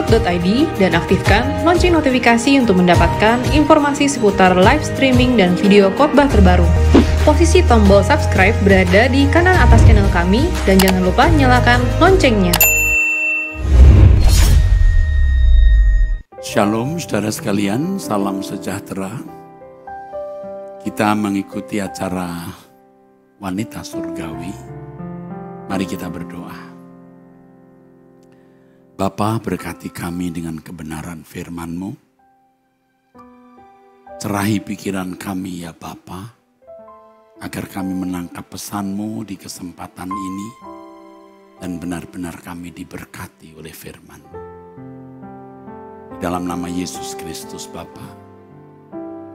@khotbah.id dan aktifkan lonceng notifikasi untuk mendapatkan informasi seputar live streaming dan video khotbah terbaru. Posisi tombol subscribe berada di kanan atas channel kami dan jangan lupa nyalakan loncengnya. Shalom saudara sekalian, salam sejahtera. Kita mengikuti acara Wanita Surgawi. Mari kita berdoa. Bapa, berkati kami dengan kebenaran firman-Mu. Cerahi pikiran kami ya Bapa, agar kami menangkap pesan-Mu di kesempatan ini dan benar-benar kami diberkati oleh firman. Dalam nama Yesus Kristus Bapa,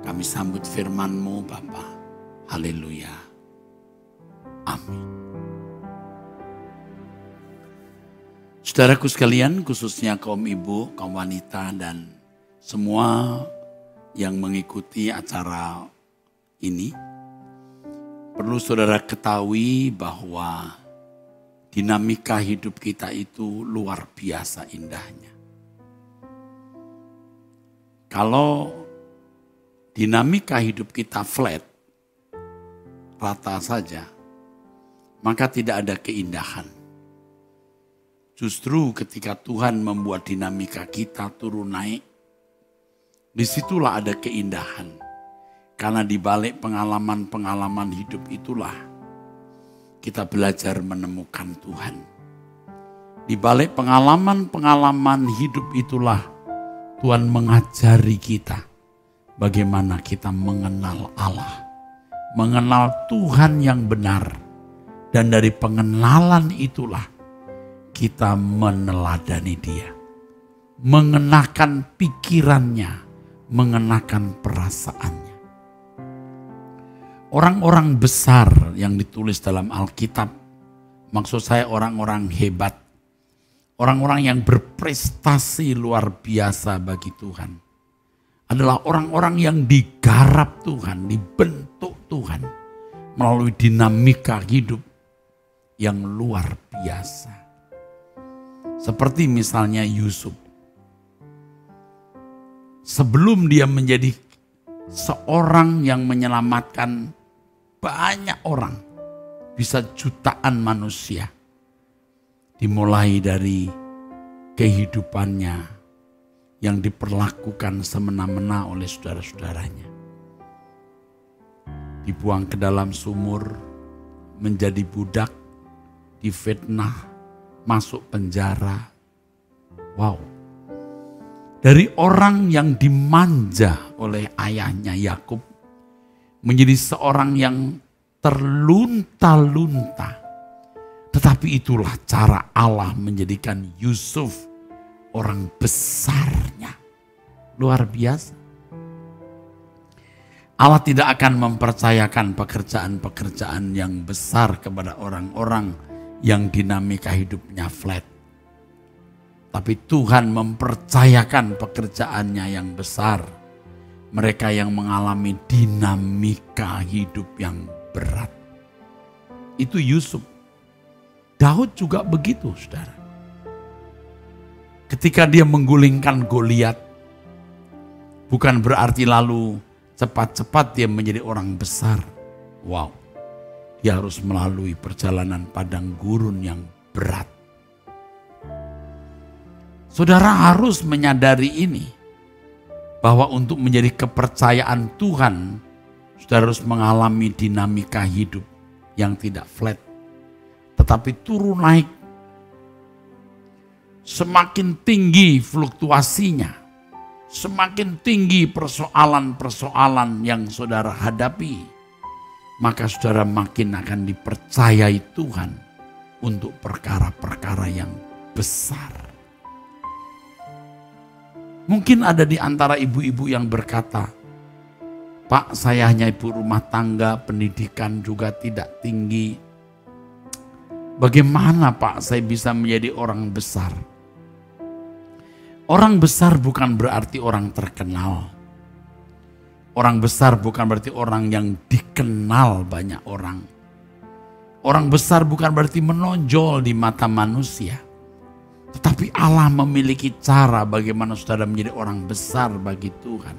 kami sambut firman-Mu Bapa. Haleluya. Amin. Saudaraku sekalian, khususnya kaum ibu, kaum wanita, dan semua yang mengikuti acara ini, perlu saudara ketahui bahwa dinamika hidup kita itu luar biasa indahnya. Kalau dinamika hidup kita flat, rata saja, maka tidak ada keindahan. Justru ketika Tuhan membuat dinamika kita turun naik, disitulah ada keindahan. Karena di balik pengalaman-pengalaman hidup itulah kita belajar menemukan Tuhan. Di balik pengalaman-pengalaman hidup itulah Tuhan mengajari kita bagaimana kita mengenal Allah. Mengenal Tuhan yang benar. Dan dari pengenalan itulah kita meneladani Dia, mengenakan pikirannya, mengenakan perasaannya. Orang-orang besar yang ditulis dalam Alkitab, maksud saya orang-orang hebat, orang-orang yang berprestasi luar biasa bagi Tuhan, adalah orang-orang yang digarap Tuhan, dibentuk Tuhan melalui dinamika hidup yang luar biasa. Seperti misalnya Yusuf. Sebelum dia menjadi seorang yang menyelamatkan banyak orang, bisa jutaan manusia. Dimulai dari kehidupannya yang diperlakukan semena-mena oleh saudara-saudaranya. Dibuang ke dalam sumur, menjadi budak, difitnah, masuk penjara. Wow. Dari orang yang dimanja oleh ayahnya Yakub menjadi seorang yang terlunta-lunta. Tetapi itulah cara Allah menjadikan Yusuf orang besarnya. Luar biasa. Allah tidak akan mempercayakan pekerjaan-pekerjaan yang besar kepada orang-orang yang dinamika hidupnya flat. Tapi Tuhan mempercayakan pekerjaannya yang besar. Mereka yang mengalami dinamika hidup yang berat. Itu Yusuf. Daud juga begitu, saudara. Ketika dia menggulingkan Goliat, bukan berarti lalu cepat-cepat dia menjadi orang besar. Wow. Dia harus melalui perjalanan padang gurun yang berat. Saudara harus menyadari ini. Bahwa untuk menjadi kepercayaan Tuhan, saudara harus mengalami dinamika hidup yang tidak flat. Tetapi turun naik. Semakin tinggi fluktuasinya. Semakin tinggi persoalan-persoalan yang saudara hadapi. Maka saudara makin akan dipercayai Tuhan untuk perkara-perkara yang besar. Mungkin ada di antara ibu-ibu yang berkata, Pak, saya hanya ibu rumah tangga, pendidikan juga tidak tinggi. Bagaimana Pak saya bisa menjadi orang besar? Orang besar bukan berarti orang terkenal. Orang besar bukan berarti orang yang dikenal banyak orang. Orang besar bukan berarti menonjol di mata manusia. Tetapi Allah memiliki cara bagaimana saudara menjadi orang besar bagi Tuhan.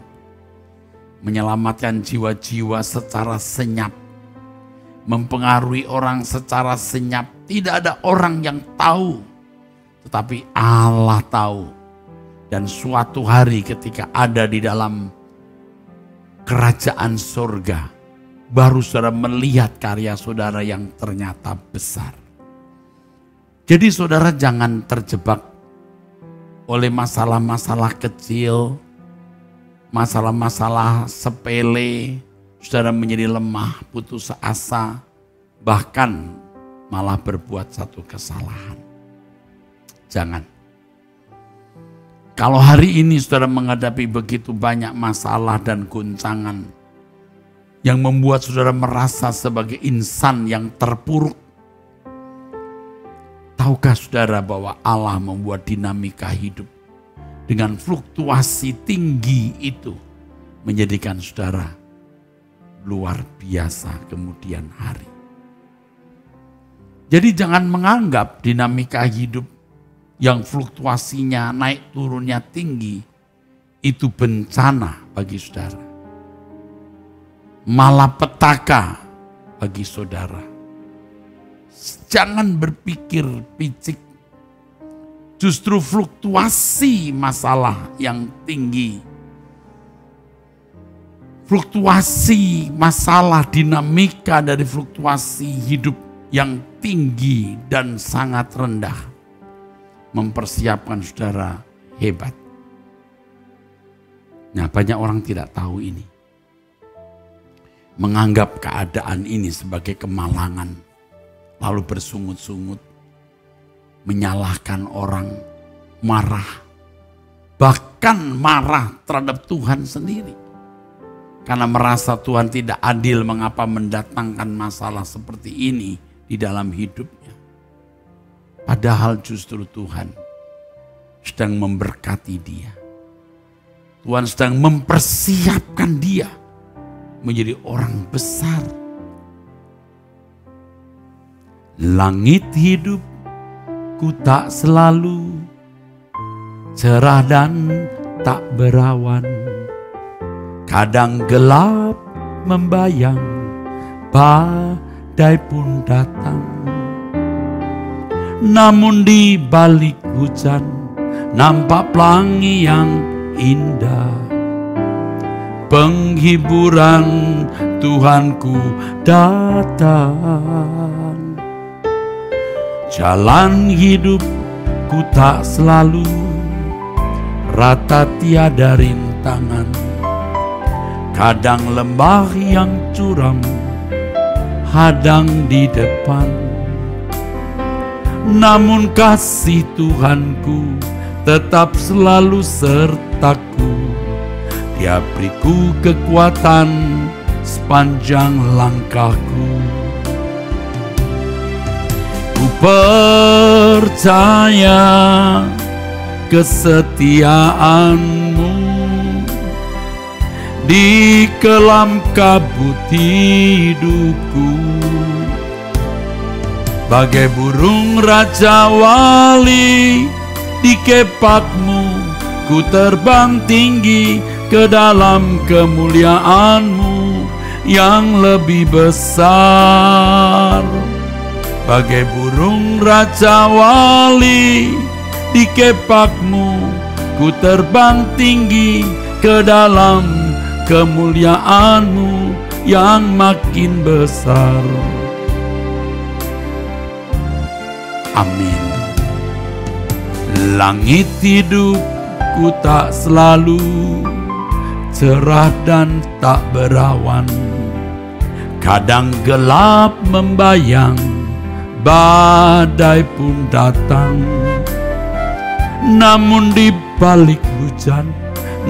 Menyelamatkan jiwa-jiwa secara senyap. Mempengaruhi orang secara senyap. Tidak ada orang yang tahu. Tetapi Allah tahu. Dan suatu hari ketika ada di dalam kerajaan surga, baru saudara melihat karya saudara yang ternyata besar. Jadi saudara jangan terjebak oleh masalah-masalah kecil, masalah-masalah sepele, saudara menjadi lemah, putus asa, bahkan malah berbuat satu kesalahan. Jangan. Kalau hari ini saudara menghadapi begitu banyak masalah dan guncangan yang membuat saudara merasa sebagai insan yang terpuruk, tahukah saudara bahwa Allah membuat dinamika hidup dengan fluktuasi tinggi itu menjadikan saudara luar biasa kemudian hari. Jadi jangan menganggap dinamika hidup yang fluktuasinya naik turunnya tinggi itu bencana bagi saudara. Malapetaka bagi saudara. Jangan berpikir picik. Justru fluktuasi masalah yang tinggi, fluktuasi masalah, dinamika dari fluktuasi hidup yang tinggi dan sangat rendah mempersiapkan saudara hebat. Nah, banyak orang tidak tahu ini. Menganggap keadaan ini sebagai kemalangan, lalu bersungut-sungut, menyalahkan orang, marah, bahkan marah terhadap Tuhan sendiri. Karena merasa Tuhan tidak adil, mengapa mendatangkan masalah seperti ini di dalam hidupnya. Padahal justru Tuhan sedang memberkati dia. Tuhan sedang mempersiapkan dia menjadi orang besar. Langit hidupku tak selalu cerah dan tak berawan. Kadang gelap membayang, badai pun datang. Namun di balik hujan nampak pelangi yang indah. Penghiburan Tuhanku datang. Jalan hidupku tak selalu rata, tiada rintangan. Kadang lembah yang curam hadang di depan. Namun kasih Tuhanku tetap selalu sertaku. Dia beriku kekuatan sepanjang langkahku. Ku percaya kesetiaanmu di kelam kabut hidupku. Bagai burung raja wali di kepakmu, ku terbang tinggi ke dalam kemuliaanmu yang lebih besar. Bagai burung raja wali di kepakmu, ku terbang tinggi ke dalam kemuliaanmu yang makin besar. Amin. Langit hidupku tak selalu cerah dan tak berawan. Kadang gelap membayang, badai pun datang. Namun di balik hujan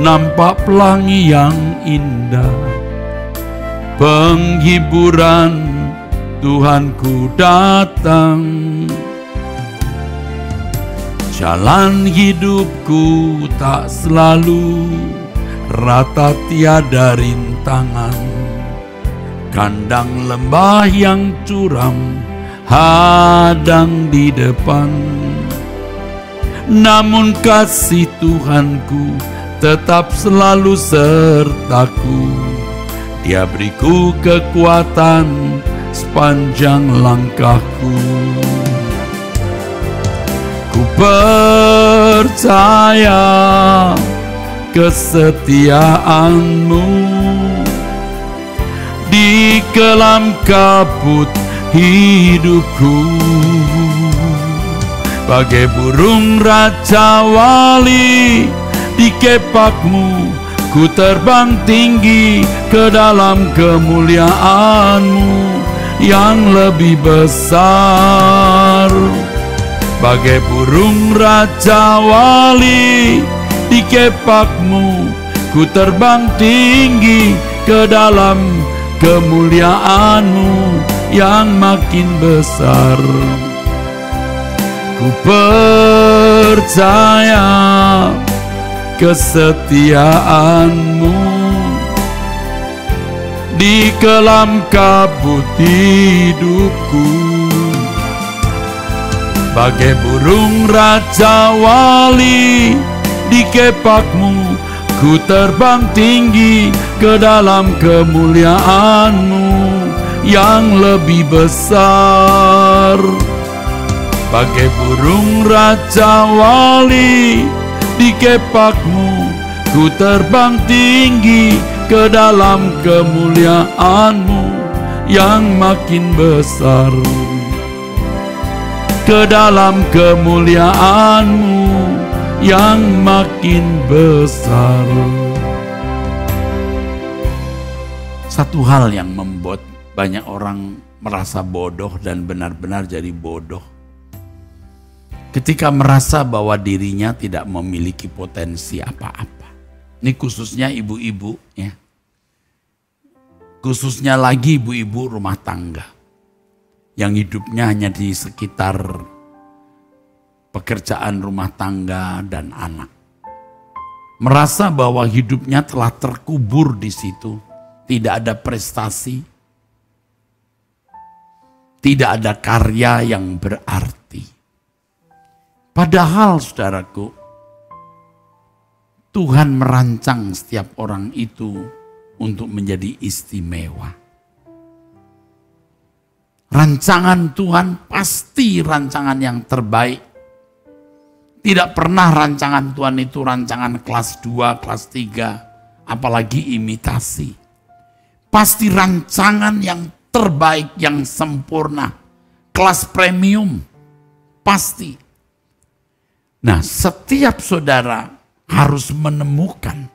nampak pelangi yang indah. Penghiburan Tuhanku datang. Jalan hidupku tak selalu rata, tiada rintangan. Kandang lembah yang curam hadang di depan. namun kasih Tuhanku tetap selalu sertaku. Dia beriku kekuatan sepanjang langkahku. Ku percaya kesetiaanmu di kelam kabut hidupku. Bagai burung Raja Wali di kepakmu, ku terbang tinggi ke dalam kemuliaanmu yang lebih besar. Bagai burung Raja Wali di kepakmu, ku terbang tinggi ke dalam kemuliaanmu yang makin besar. Ku percaya kesetiaanmu di kelam kabut hidupku. Bagai burung Raja Wali di kepakmu, ku terbang tinggi ke dalam kemuliaanmu yang lebih besar. Bagai burung Raja Wali di kepakmu, ku terbang tinggi ke dalam kemuliaanmu yang makin besar. Ke dalam kemuliaanmu yang makin besar. Satu hal yang membuat banyak orang merasa bodoh dan benar-benar jadi bodoh, ketika merasa bahwa dirinya tidak memiliki potensi apa-apa. Ini khususnya ibu-ibu ya. Khususnya lagi ibu-ibu rumah tangga yang hidupnya hanya di sekitar pekerjaan rumah tangga dan anak. Merasa bahwa hidupnya telah terkubur di situ, tidak ada prestasi, tidak ada karya yang berarti. Padahal saudaraku, Tuhan merancang setiap orang itu untuk menjadi istimewa. Rancangan Tuhan pasti rancangan yang terbaik. Tidak pernah rancangan Tuhan itu rancangan kelas 2, kelas 3, apalagi imitasi. Pasti rancangan yang terbaik, yang sempurna, kelas premium, pasti. Nah, setiap saudara harus menemukan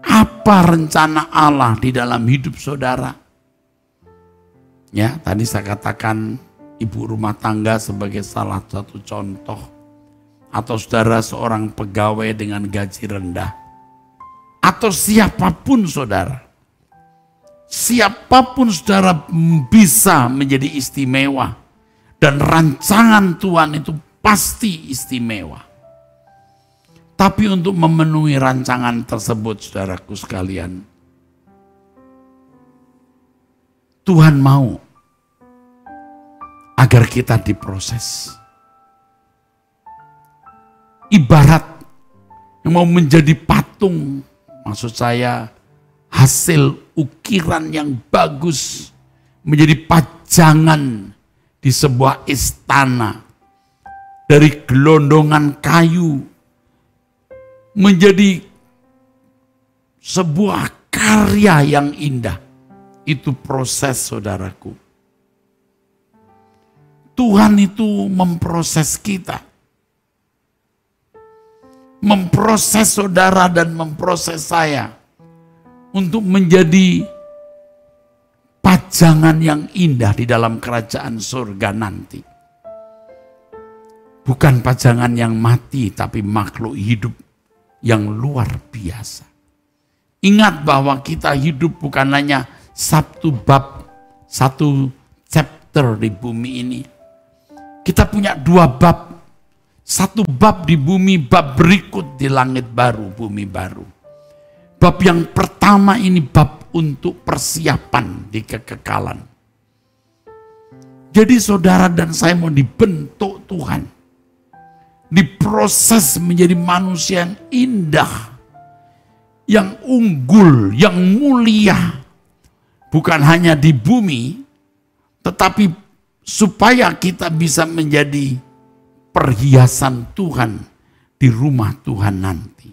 apa rencana Allah di dalam hidup saudara. Ya, tadi saya katakan ibu rumah tangga sebagai salah satu contoh. Atau saudara seorang pegawai dengan gaji rendah. Atau siapapun saudara. Siapapun saudara bisa menjadi istimewa. Dan rancangan Tuhan itu pasti istimewa. Tapi untuk memenuhi rancangan tersebut saudaraku sekalian, Tuhan mau agar kita diproses. Ibarat yang mau menjadi patung, maksud saya hasil ukiran yang bagus, menjadi pajangan di sebuah istana, dari gelondongan kayu, menjadi sebuah karya yang indah. Itu proses saudaraku. Tuhan itu memproses kita. Memproses saudara dan memproses saya. Untuk menjadi pajangan yang indah di dalam kerajaan surga nanti. Bukan pajangan yang mati, tapi makhluk hidup yang luar biasa. Ingat bahwa kita hidup bukan hanya satu bab, satu chapter di bumi ini. Kita punya 2 bab. Satu bab di bumi, bab berikut di langit baru, bumi baru. Bab yang pertama ini bab untuk persiapan di kekekalan. Jadi saudara dan saya mau dibentuk Tuhan. diproses menjadi manusia yang indah, yang unggul, yang mulia. Bukan hanya di bumi, tetapi supaya kita bisa menjadi perhiasan Tuhan di rumah Tuhan nanti.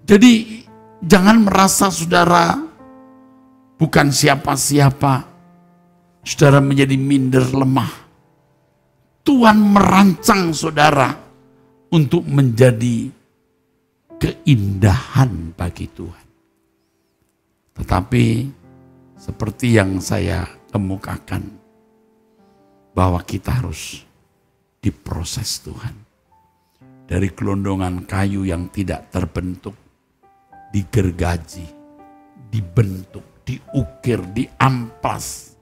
Jadi jangan merasa saudara bukan siapa-siapa, saudara menjadi minder, lemah. Tuhan merancang saudara untuk menjadi keindahan bagi Tuhan. Tetapi seperti yang saya kemukakan, bahwa kita harus diproses Tuhan. Dari gelondongan kayu yang tidak terbentuk, digergaji, dibentuk, diukir, diamplas.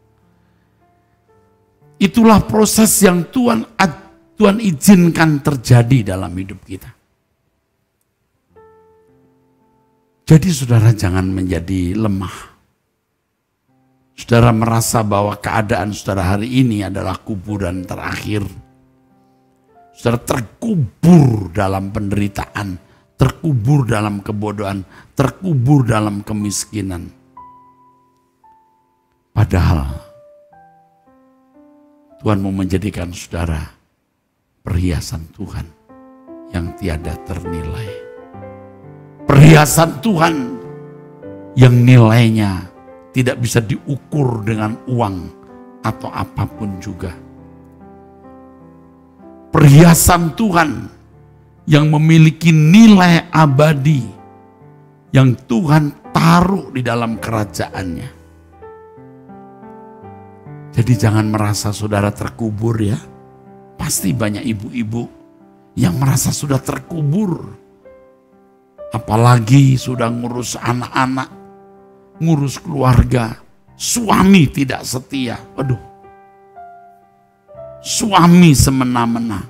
Itulah proses yang Tuhan izinkan terjadi dalam hidup kita. Jadi saudara jangan menjadi lemah. Saudara merasa bahwa keadaan saudara hari ini adalah kuburan terakhir. Saudara terkubur dalam penderitaan, terkubur dalam kebodohan, terkubur dalam kemiskinan. Padahal Tuhan mau menjadikan saudara perhiasan Tuhan yang tiada ternilai. Perhiasan Tuhan yang nilainya tidak bisa diukur dengan uang atau apapun juga. Perhiasan Tuhan yang memiliki nilai abadi yang Tuhan taruh di dalam kerajaannya. Jadi jangan merasa saudara terkubur ya. Pasti banyak ibu-ibu yang merasa sudah terkubur. Apalagi sudah ngurus anak-anak, ngurus keluarga, suami tidak setia. Aduh, suami semena-mena.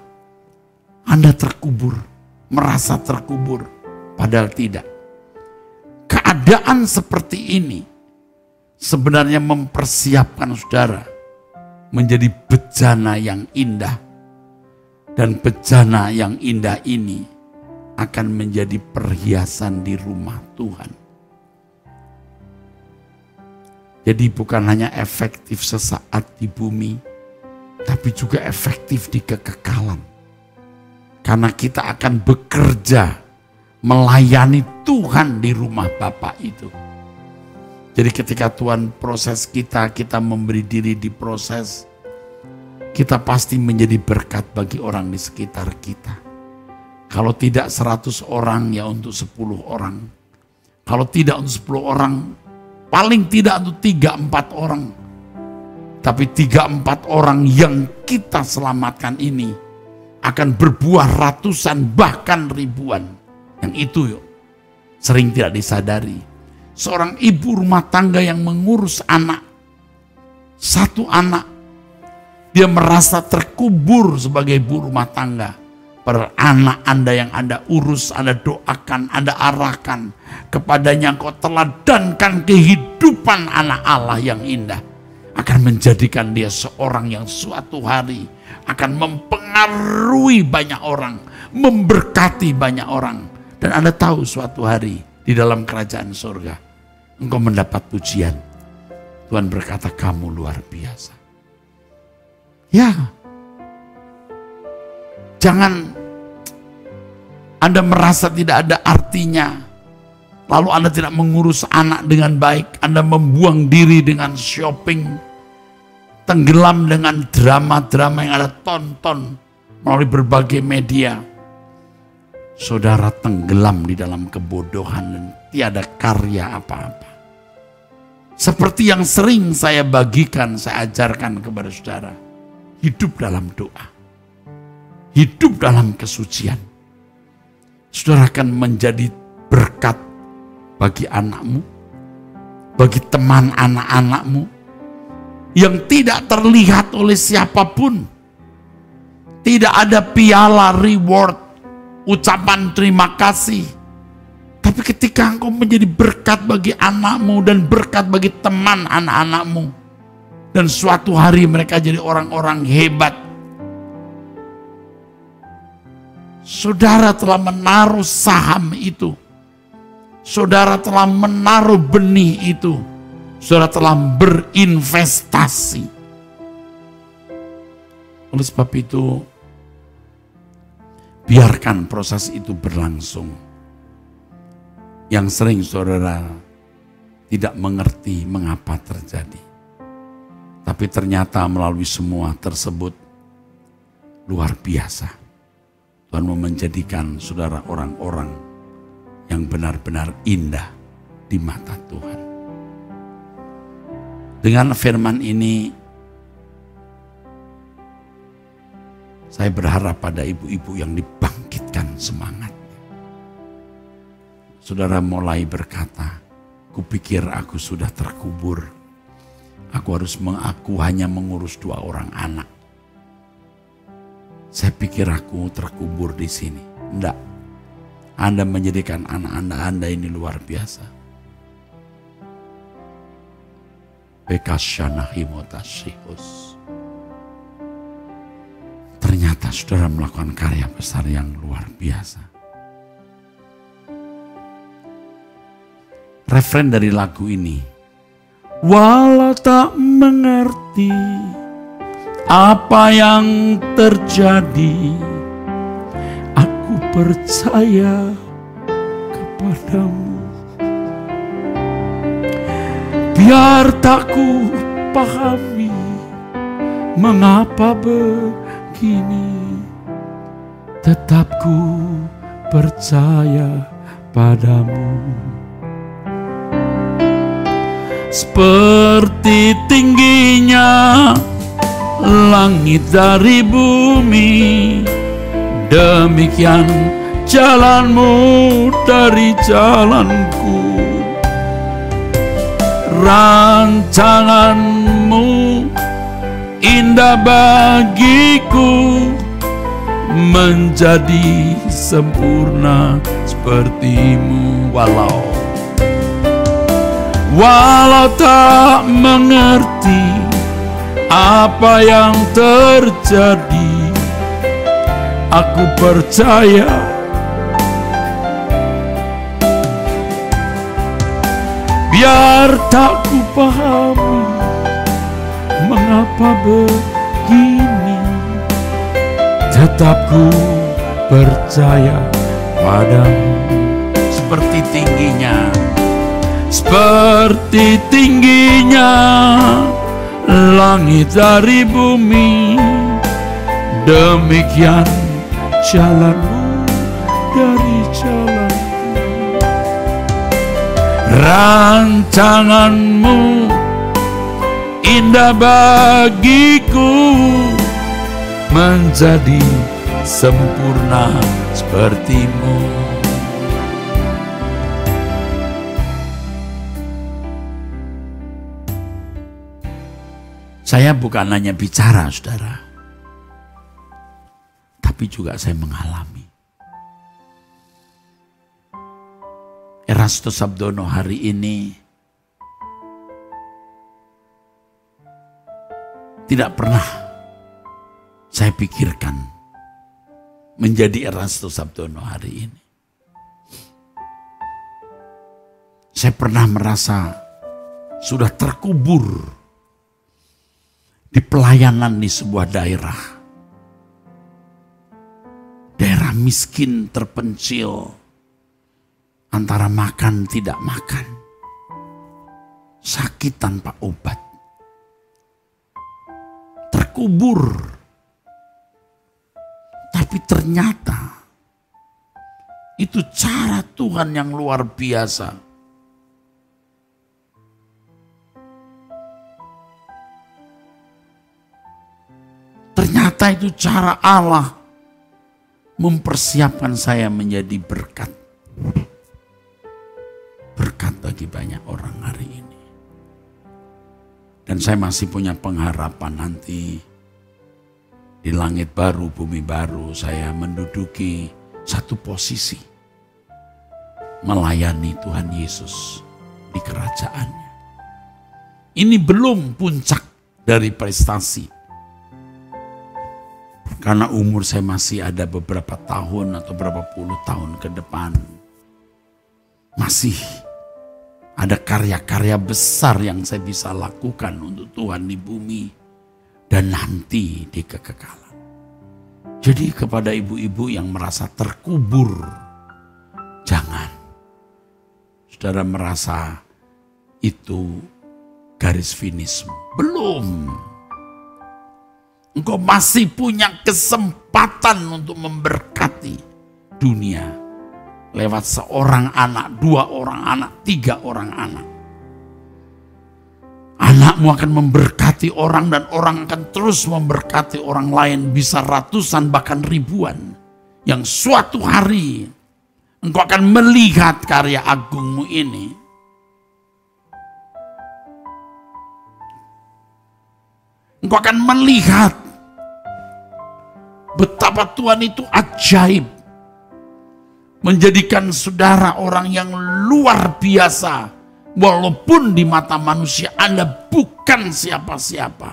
Anda terkubur, merasa terkubur, padahal tidak. Keadaan seperti ini sebenarnya mempersiapkan saudara menjadi bejana yang indah. Dan bejana yang indah ini akan menjadi perhiasan di rumah Tuhan. Jadi bukan hanya efektif sesaat di bumi, tapi juga efektif di kekekalan. Karena kita akan bekerja melayani Tuhan di rumah Bapa itu. Jadi ketika Tuhan proses kita memberi diri diproses, kita pasti menjadi berkat bagi orang di sekitar kita. Kalau tidak 100 orang, ya untuk 10 orang. Kalau tidak untuk 10 orang, paling tidak untuk 3-4 orang. Tapi 3-4 orang yang kita selamatkan ini akan berbuah ratusan bahkan ribuan. Yang itu yuk, sering tidak disadari. Seorang ibu rumah tangga yang mengurus anak, satu anak, dia merasa terkubur sebagai ibu rumah tangga. Per anak Anda yang Anda urus, Anda doakan, Anda arahkan kepadanya, engkau teladankan kehidupan anak Allah yang indah, akan menjadikan dia seorang yang suatu hari akan mempengaruhi banyak orang, memberkati banyak orang. Dan Anda tahu suatu hari di dalam kerajaan surga engkau mendapat pujian. Tuhan berkata, kamu luar biasa. Ya, jangan Anda merasa tidak ada artinya, lalu Anda tidak mengurus anak dengan baik, Anda membuang diri dengan shopping, tenggelam dengan drama-drama yang Anda tonton melalui berbagai media. Saudara tenggelam di dalam kebodohan dan tiada karya apa-apa. Seperti yang sering saya bagikan, saya ajarkan kepada saudara, hidup dalam doa, hidup dalam kesucian. Saudara akan menjadi berkat bagi anakmu, bagi teman anak-anakmu, yang tidak terlihat oleh siapapun. Tidak ada piala reward, ucapan terima kasih. Tapi ketika engkau menjadi berkat bagi anakmu dan berkat bagi teman anak-anakmu, dan suatu hari mereka jadi orang-orang hebat, Saudara telah menaruh saham itu. Saudara telah menaruh benih itu. Saudara telah berinvestasi. Oleh sebab itu, biarkan proses itu berlangsung. Yang sering saudara tidak mengerti mengapa terjadi. Tapi ternyata melalui semua tersebut luar biasa. Tuhan mau menjadikan saudara orang-orang yang benar-benar indah di mata Tuhan. Dengan firman ini, saya berharap pada ibu-ibu yang dibangkitkan semangat. Saudara mulai berkata, kupikir aku sudah terkubur. Aku hanya mengurus 2 orang anak. Saya pikir aku terkubur di sini. Enggak. Anda menjadikan anak-anak Anda ini luar biasa. Bekasyanahimutasihus. Ternyata saudara melakukan karya besar yang luar biasa. Refren dari lagu ini. Walau tak mengerti apa yang terjadi, aku percaya kepadamu. Biar tak ku pahami mengapa begini, tetap ku percaya padamu. Seperti tingginya langit dari bumi, demikian jalanmu dari jalanku. Rancanganmu indah bagiku, menjadi sempurna sepertimu. Walau tak mengerti apa yang terjadi, aku percaya biar tak ku pahami mengapa begini, tetap ku percaya padamu. Seperti tingginya langit dari bumi, demikian jalanmu dari jalanku. Rancanganmu indah bagiku, menjadi sempurna sepertimu. Saya bukan hanya bicara, saudara, tapi juga saya mengalami. Erastus Sabdono hari ini tidak pernah saya pikirkan menjadi Erastus Sabdono hari ini. Saya pernah merasa sudah terkubur di pelayanan di sebuah daerah miskin terpencil, antara makan tidak makan, sakit tanpa obat, terkubur. Tapi ternyata itu cara Tuhan yang luar biasa. Ternyata itu cara Allah mempersiapkan saya menjadi berkat. Berkat bagi banyak orang hari ini. Dan saya masih punya pengharapan nanti di langit baru, bumi baru, saya menduduki satu posisi. Melayani Tuhan Yesus di kerajaannya. Ini belum puncak dari prestasi. Karena umur saya masih ada beberapa tahun atau beberapa puluh tahun ke depan. Masih ada karya-karya besar yang saya bisa lakukan untuk Tuhan di bumi dan nanti di kekekalan. Jadi kepada ibu-ibu yang merasa terkubur, jangan. Saudara merasa itu garis finishmu. Belum. Engkau masih punya kesempatan untuk memberkati dunia lewat seorang anak, 2 orang anak, 3 orang anak. Anakmu akan memberkati orang dan orang akan terus memberkati orang lain, bisa ratusan bahkan ribuan. Yang suatu hari engkau akan melihat karya agungmu ini. Engkau akan melihat betapa Tuhan itu ajaib. Menjadikan saudara orang yang luar biasa. Walaupun di mata manusia Anda bukan siapa-siapa.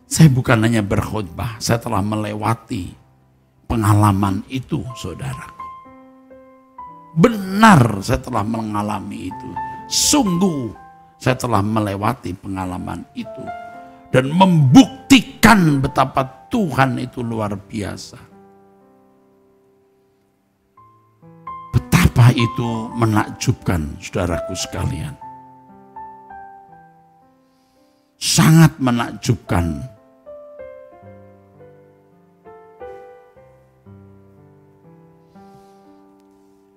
Saya bukan hanya berkhotbah, saya telah melewati pengalaman itu, saudaraku. Benar saya telah mengalami itu. Sungguh saya telah melewati pengalaman itu. Dan membuktikan betapa Tuhan itu luar biasa. Betapa itu menakjubkan, saudaraku sekalian. Sangat menakjubkan.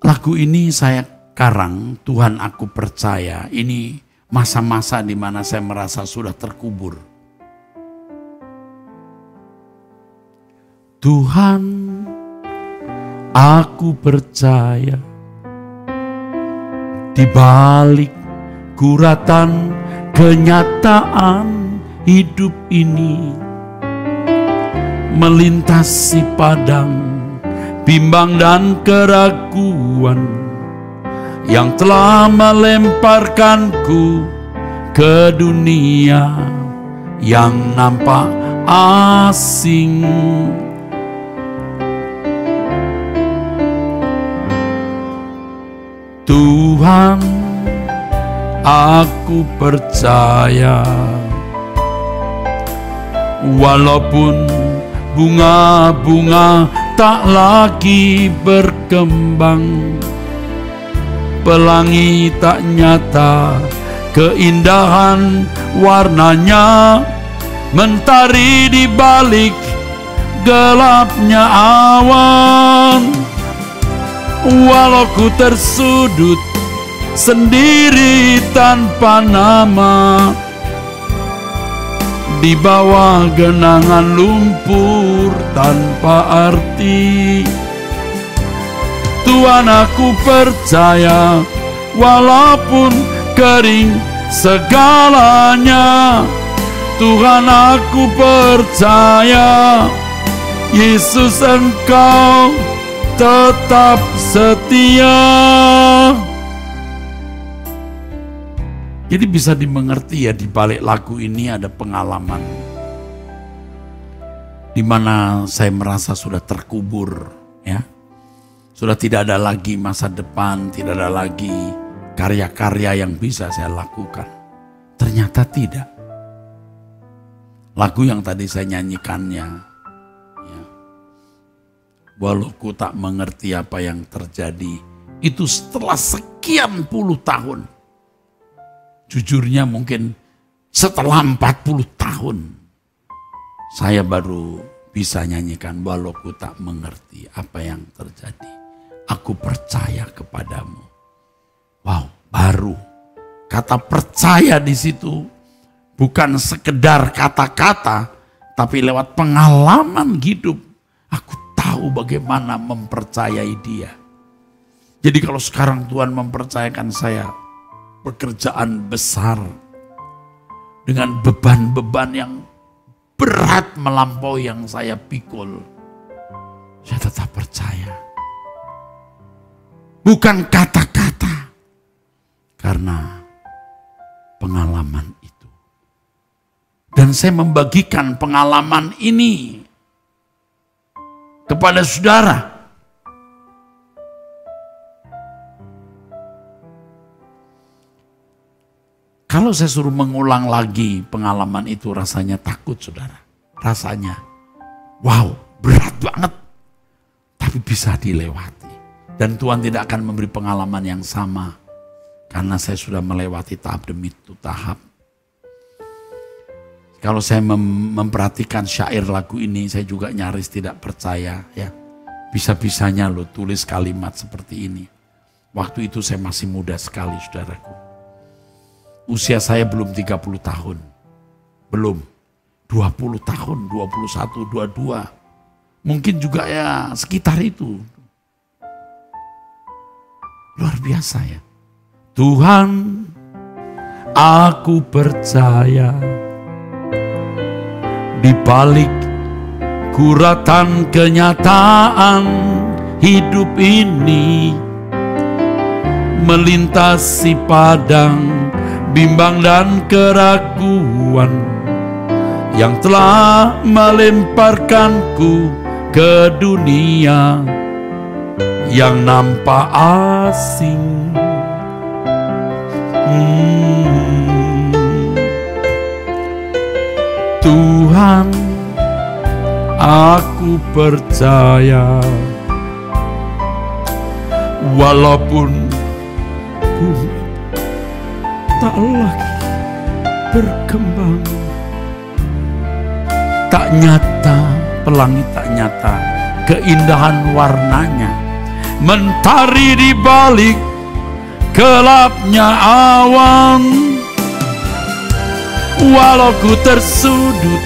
Lagu ini saya karang, Tuhan Aku Percaya. Ini masa-masa di mana saya merasa sudah terkubur. Tuhan, aku percaya di balik guratan kenyataan hidup ini, melintasi padang bimbang dan keraguan yang telah melemparkanku ke dunia yang nampak asing. Tuhan, aku percaya, walaupun bunga-bunga tak lagi berkembang, pelangi tak nyata, keindahan warnanya mentari di balik gelapnya awan. Walau ku tersudut sendiri tanpa nama, di bawah genangan lumpur tanpa arti, Tuhan aku percaya, walaupun kering segalanya, Tuhan aku percaya, Yesus Engkau tetap setia. Jadi bisa dimengerti ya, di balik lagu ini ada pengalaman di mana saya merasa sudah terkubur, ya. Sudah tidak ada lagi masa depan, tidak ada lagi karya-karya yang bisa saya lakukan. Ternyata tidak. Lagu yang tadi saya nyanyikannya, walau ku tak mengerti apa yang terjadi, itu setelah sekian puluh tahun. Jujurnya mungkin setelah 40 tahun, saya baru bisa nyanyikan walau ku tak mengerti apa yang terjadi. Aku percaya kepadamu. Wow, baru. Kata percaya di situ bukan sekedar kata-kata, tapi lewat pengalaman hidup. Aku tahu bagaimana mempercayai Dia. Jadi kalau sekarang Tuhan mempercayakan saya pekerjaan besar dengan beban-beban yang berat melampaui yang saya pikul, saya tetap percaya. Bukan kata-kata, karena pengalaman itu. Dan saya membagikan pengalaman ini kepada saudara. Kalau saya suruh mengulang lagi pengalaman itu, rasanya takut, saudara. Rasanya, wow, berat banget. Tapi bisa dilewati. Dan Tuhan tidak akan memberi pengalaman yang sama. Karena saya sudah melewati tahap demi tahap. Kalau saya memperhatikan syair lagu ini, saya juga nyaris tidak percaya. Ya, bisa-bisanya lo tulis kalimat seperti ini. Waktu itu saya masih muda sekali, saudaraku. Usia saya belum 30 tahun. Belum. 20 tahun, 21, 22. Mungkin juga ya sekitar itu. Luar biasa ya. Tuhan, aku percaya di balik guratan kenyataan hidup ini, melintasi padang bimbang dan keraguan yang telah melemparkanku ke dunia yang nampak asing. Tuhan, aku percaya walaupun bumi tak lagi berkembang, tak nyata, pelangi tak nyata, keindahan warnanya mentari di balik gelapnya awan. Walau ku tersudut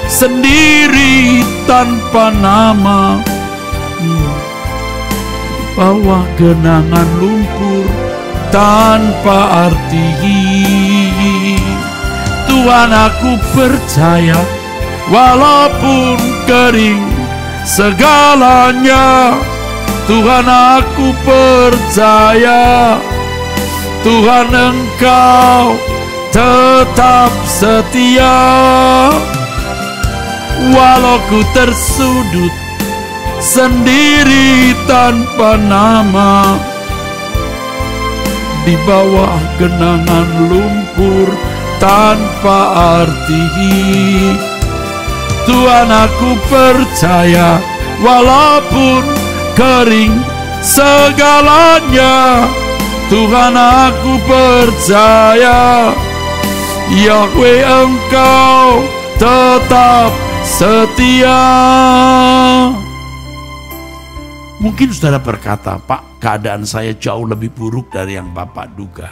sendiri tanpa nama, bawah genangan lumpur tanpa arti, Tuhan aku percaya walaupun kering segalanya. Tuhan aku percaya, Tuhan Engkau tetap setia. Walau ku tersudut sendiri tanpa nama, di bawah genangan lumpur tanpa arti, Tuhan aku percaya walaupun kering segalanya. Tuhan aku percaya, Yahweh Engkau tetap setia. Mungkin saudara berkata, Pak, keadaan saya jauh lebih buruk dari yang Bapak duga.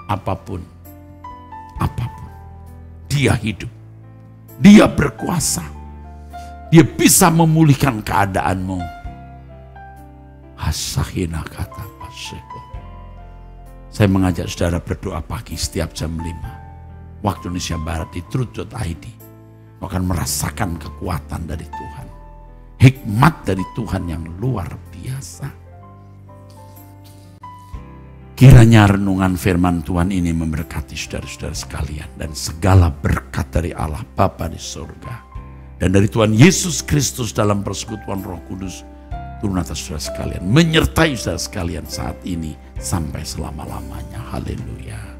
Apapun, Dia hidup, Dia berkuasa, Dia bisa memulihkan keadaanmu. Hasahina kata Paseko. Saya mengajak saudara berdoa pagi setiap jam 5 waktu Indonesia Barat di truth.id. Akan merasakan kekuatan dari Tuhan, hikmat dari Tuhan yang luar biasa. Kiranya renungan firman Tuhan ini memberkati saudara-saudara sekalian, dan segala berkat dari Allah Bapa di surga dan dari Tuhan Yesus Kristus dalam persekutuan Roh Kudus turun atas saudara sekalian, menyertai saudara sekalian saat ini sampai selama-lamanya. Haleluya.